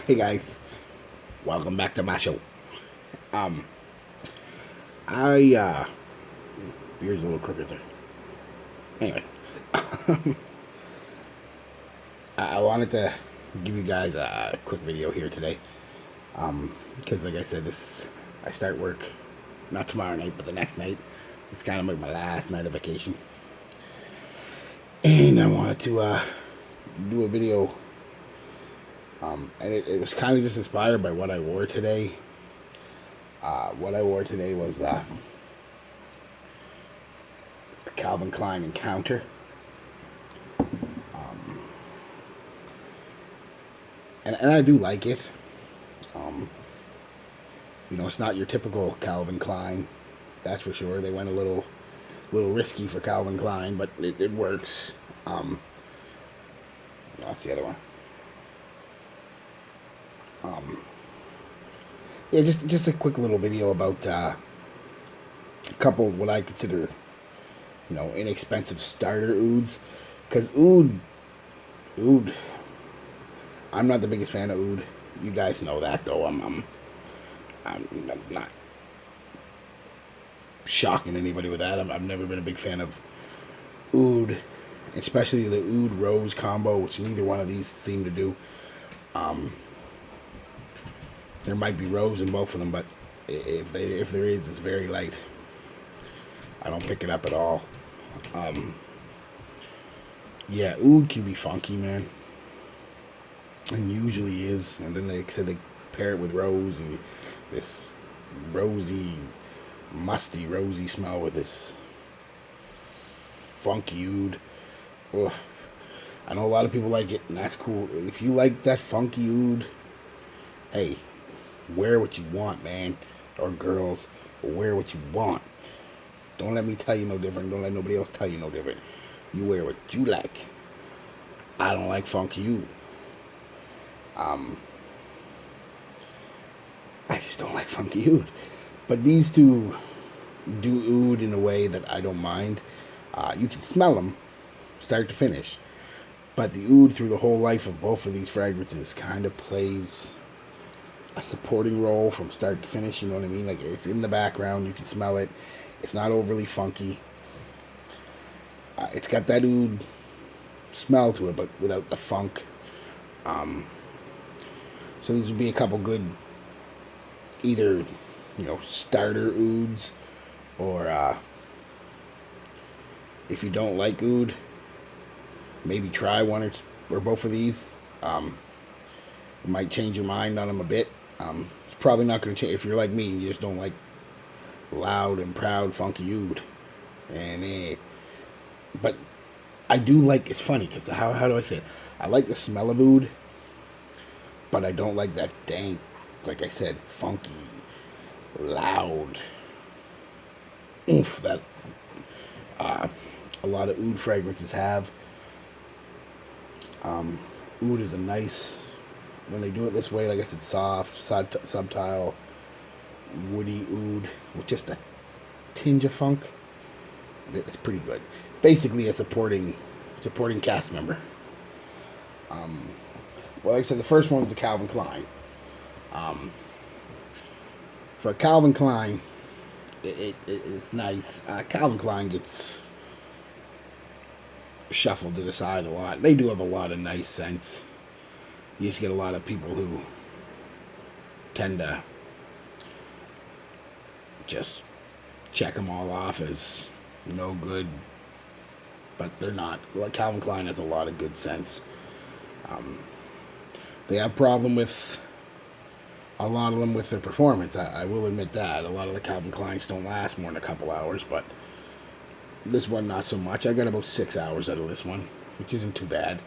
Hey guys, welcome back to my show. Um, I beer's a little crooked there. Anyway, I wanted to give you guys a quick video here today. Because like I said, I start work not tomorrow night, but the next night. This is kind of like my last night of vacation, and I wanted to do a video. And it was kind of just inspired by what I wore today. What I wore today was the Calvin Klein Encounter. And I do like it. Um, it's not your typical Calvin Klein, that's for sure. They went a little risky for Calvin Klein, but it works. That's the other one. Yeah, just a quick little video about a couple of what I consider, inexpensive starter ouds. Because oud, I'm not the biggest fan of oud. You guys know that, though. I'm not shocking anybody with that. I've never been a big fan of oud, especially the oud rose combo, which neither one of these seem to do. There might be rose in both of them, but if there is, it's very light. I don't pick it up at all. Yeah, oud can be funky, man, and usually is. And then they said they pair it with rose, and this rosy, musty, rosy smell with this funky oud. Ugh. I know a lot of people like it, and that's cool. If you like that funky oud, hey, wear what you want, man, or girls, wear what you want. Don't let me tell you no different. Don't let nobody else tell you no different. You wear what you like. I don't like funky oud. I just don't like funky oud. But these two do oud in a way that I don't mind. You can smell them, start to finish. But the oud through the whole life of both of these fragrances kind of plays a supporting role from start to finish. You know what I mean? Like, it's in the background. You can smell it. It's not overly funky. It's got that oud smell to it, but without the funk. So these would be a couple good, either, starter ouds, or if you don't like oud, maybe try one or both of these. It might change your mind on them a bit. It's probably not going to change if you're like me. You just don't like loud and proud funky oud. But I do like. It's funny because how do I say it? I like the smell of oud, but I don't like that dank, like I said, funky, loud oomph that a lot of oud fragrances have. Oud is a nice, when they do it this way, like I said, soft, subtle, woody oud with just a tinge of funk. It's pretty good. Basically, a supporting cast member. Well, like I said, the first one was the Calvin Klein. For Calvin Klein, it's nice. Calvin Klein gets shuffled to the side a lot. They do have a lot of nice scents. You just get a lot of people who tend to just check them all off as no good, but they're not. Like, Calvin Klein has a lot of good scents. They have a problem with a lot of them with their performance. I will admit that. A lot of the Calvin Kleins don't last more than a couple hours, but this one not so much. I got about 6 hours out of this one, which isn't too bad.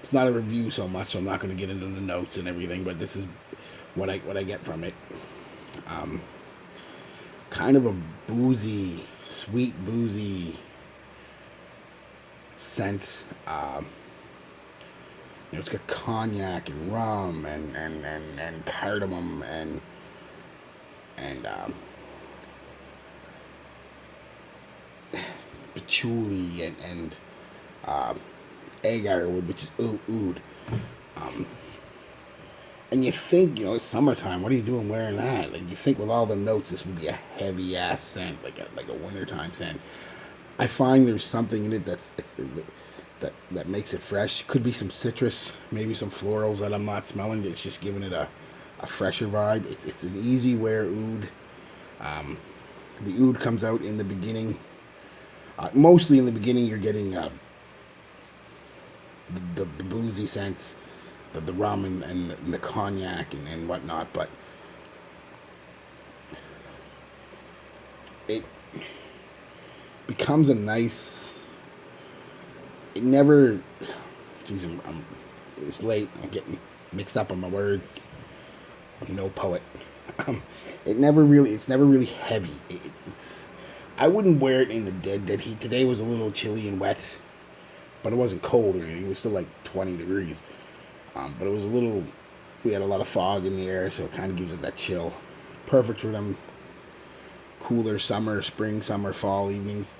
It's not a review so much, so I'm not going to get into the notes and everything, but this is what I get from it. Kind of a boozy, sweet boozy scent. It's got cognac and rum and cardamom and patchouli and agar wood, which is oud. And you think, it's summertime. What are you doing wearing that? Like you think with all the notes, this would be a heavy ass scent, like a wintertime scent. I find there's something in it that makes it fresh. Could be some citrus, maybe some florals that I'm not smelling. It's just giving it a fresher vibe. It's an easy wear oud. Um, the oud comes out in the beginning. Mostly in the beginning, you're getting the boozy scents, the rum and the cognac and whatnot. But it becomes a nice. It never. Geez, it's late. I'm getting mixed up on my words. I'm no poet. It's never really heavy. It's. I wouldn't wear it in the dead heat. Today was a little chilly and wet, but it wasn't cold or anything. It was still like 20 degrees. But it was a little. We had a lot of fog in the air, so it kind of gives it that chill. Perfect for them cooler spring, summer, fall evenings.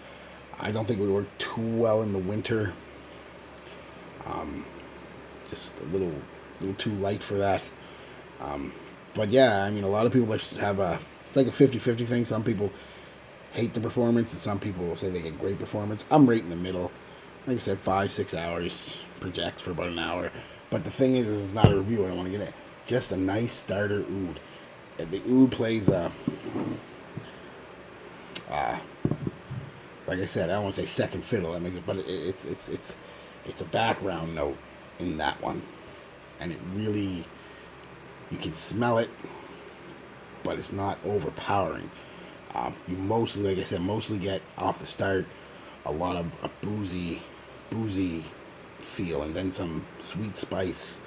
I don't think it would work too well in the winter. Just a little too light for that. But yeah, I mean, a lot of people have it's like a 50-50 thing. Some people hate the performance, and some people will say they get great performance. I'm right in the middle. Like I said, 5-6 hours, project for about an hour. But the thing is, this is not a review. I don't want to get it. Just a nice starter oud. The oud plays like I said, I don't want to say second fiddle, but it's a background note in that one, and it really, you can smell it, but it's not overpowering. You mostly, like I said, get off the start a lot of a boozy feel, and then some sweet spice.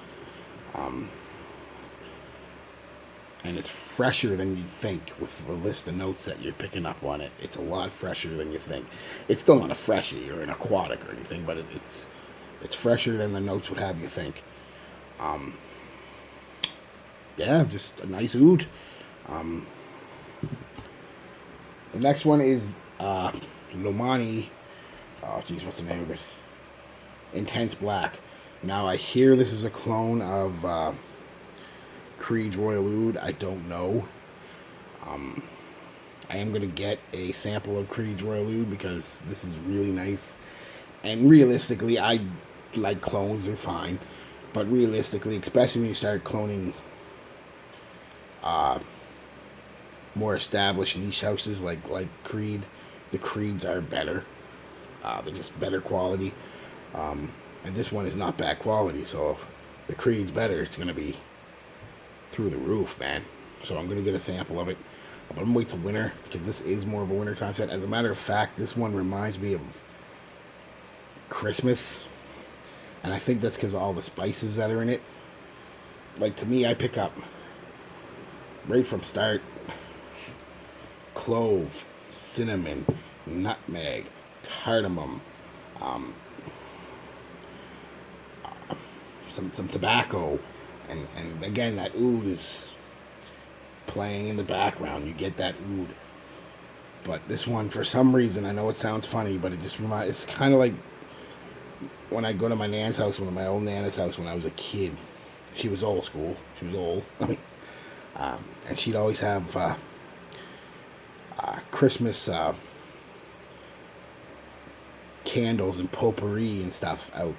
And it's fresher than you'd think with the list of notes that you're picking up on it. It's a lot fresher than you think. It's still not a freshie or an aquatic or anything, but it's fresher than the notes would have you think. Yeah, just a nice oud. The next one is Lomani. Oh, geez, what's the name of it? Intense Black. Now, I hear this is a clone of Creed's Royal Oud. I don't know. I am going to get a sample of Creed's Royal Oud because this is really nice. And realistically, I like clones, they're fine. But realistically, especially when you start cloning more established niche houses like Creed, the Creeds are better. They're just better quality. And this one is not bad quality, so if the Creed's better, it's going to be through the roof, man. So I'm going to get a sample of it. But I'm going to wait till winter, because this is more of a wintertime set. As a matter of fact, this one reminds me of Christmas. And I think that's because of all the spices that are in it. Like, to me, I pick up, right from start, clove, cinnamon, nutmeg, cardamom, some tobacco, and again, that oud is playing in the background. You get that oud. But this one, for some reason, I know it sounds funny, but it just it's kind of like when I go to my Nan's house, my old Nana's house when I was a kid. She was old school. She was old. And she'd always have Christmas candles and potpourri and stuff out.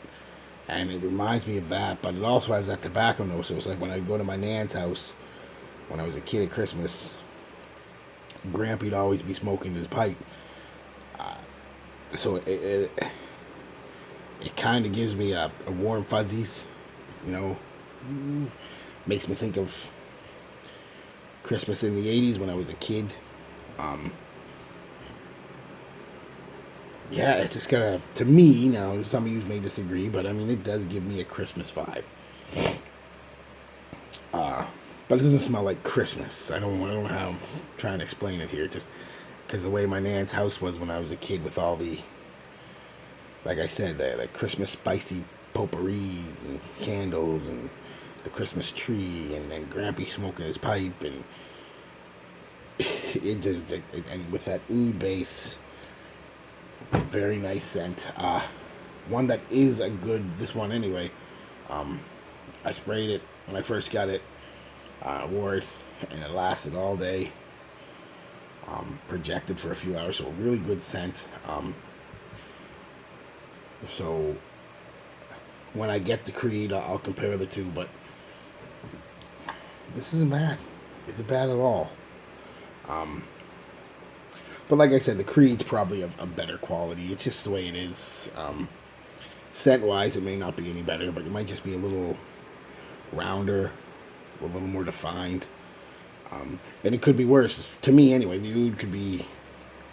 And it reminds me of that, but it also has that tobacco note. So it's like when I go to my Nan's house when I was a kid at Christmas, Grampy'd always be smoking his pipe. So it kind of gives me a warm fuzzies, you know. Makes me think of Christmas in the 80s when I was a kid. Yeah, it's just gonna, to me, now some of you may disagree, but I mean, it does give me a Christmas vibe. But it doesn't smell like Christmas. I don't know how I'm trying to explain it here, just because the way my Nan's house was when I was a kid with all the, like I said, the Christmas spicy potpourris and candles and the Christmas tree and then Grampy smoking his pipe, and it just, and with that oud base, very nice scent. One that is a good, this one anyway, I sprayed it when I first got it I wore it, and it lasted all day. Projected for a few hours, so a really good scent. So when I get the Creed, I'll compare the two, but this isn't bad. It's bad at all. Um, but like I said, the Creed's probably a better quality. It's just the way it is. Scent wise, it may not be any better, but it might just be a little rounder, a little more defined. And it could be worse. To me, anyway, the oud could be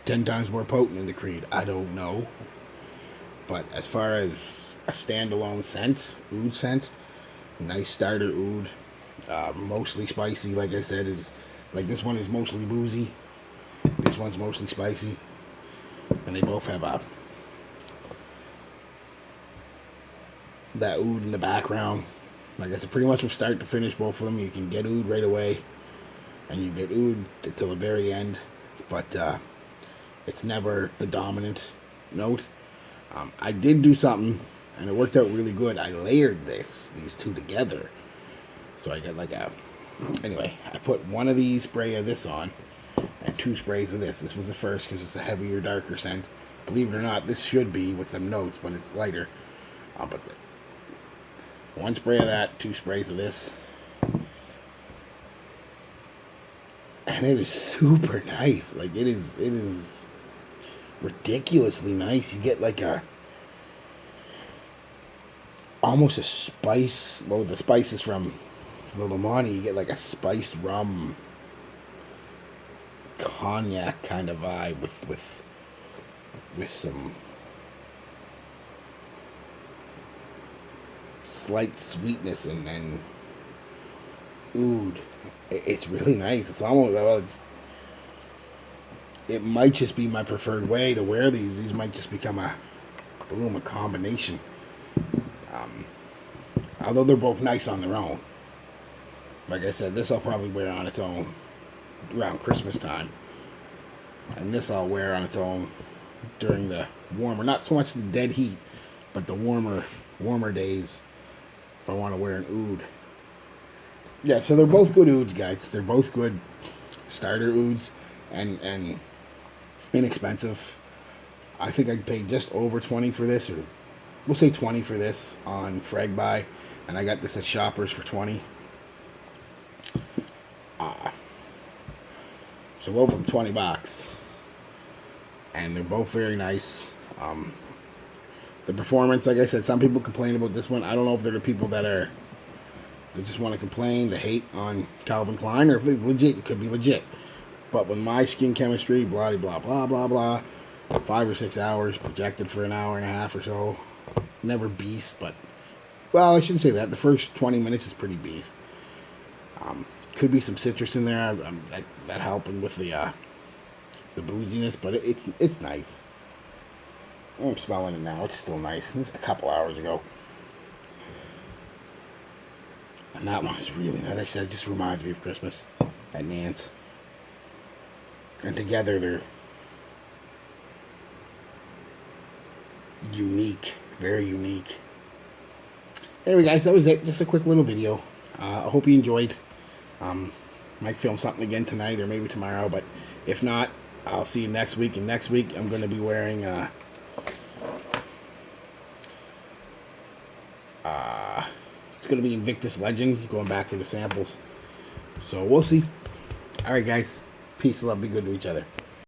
10 times more potent than the Creed. I don't know. But as far as a standalone scent, oud scent, nice starter oud. Mostly spicy, like I said, is like this one is mostly boozy. This one's mostly spicy. And they both have that oud in the background. Like I said, pretty much from start to finish, both of them, you can get oud right away. And you get oud till the very end. But it's never the dominant note. I did do something, and it worked out really good. I layered these two together. So I got like anyway, I put one of these spray of this on, and 2 sprays of this. This was the first because it's a heavier, darker scent. Believe it or not, this should be with some notes, but it's lighter. But 1 spray of that, 2 sprays of this. And it is super nice. Like it is ridiculously nice. You get like almost a spice. Well, the spices from the Lomani, you get like a spiced rum, cognac kind of vibe with some slight sweetness and oud. It's really nice. It's almost, well, it might just be my preferred way to wear these. These might just become a combination. Although they're both nice on their own. Like I said, this I'll probably wear on its own around Christmas time. And this I'll wear on its own during the warmer, not so much the dead heat, but the warmer days if I want to wear an oud. Yeah, so they're both good ouds, guys. They're both good starter ouds and inexpensive. I think I'd pay just over 20 for this, or we'll say 20 for this on Fragbuy, and I got this at Shoppers for 20. So both of them $20, and they're both very nice. The performance, like I said, some people complain about this one. I don't know if they're the people that just want to complain, to hate on Calvin Klein, or if it's legit. It could be legit. But with my skin chemistry, blah, blah, blah, blah, blah, 5 or 6 hours, projected for an hour and a half or so. Never beast, but, well, I shouldn't say that. The first 20 minutes is pretty beast. Could be some citrus in there, that helping with the booziness, but it's nice. I'm smelling it now. It's still nice. It's a couple hours ago. And that one is really nice. Like I said, it just reminds me of Christmas at Nance. And together they're unique. Very unique. Anyway, guys, that was it. Just a quick little video. I hope you enjoyed. Might film something again tonight or maybe tomorrow. But if not, I'll see you next week. And next week I'm going to be wearing... it's going to be Invictus Legend, going back to the samples. So we'll see. Alright, guys. Peace, love, be good to each other.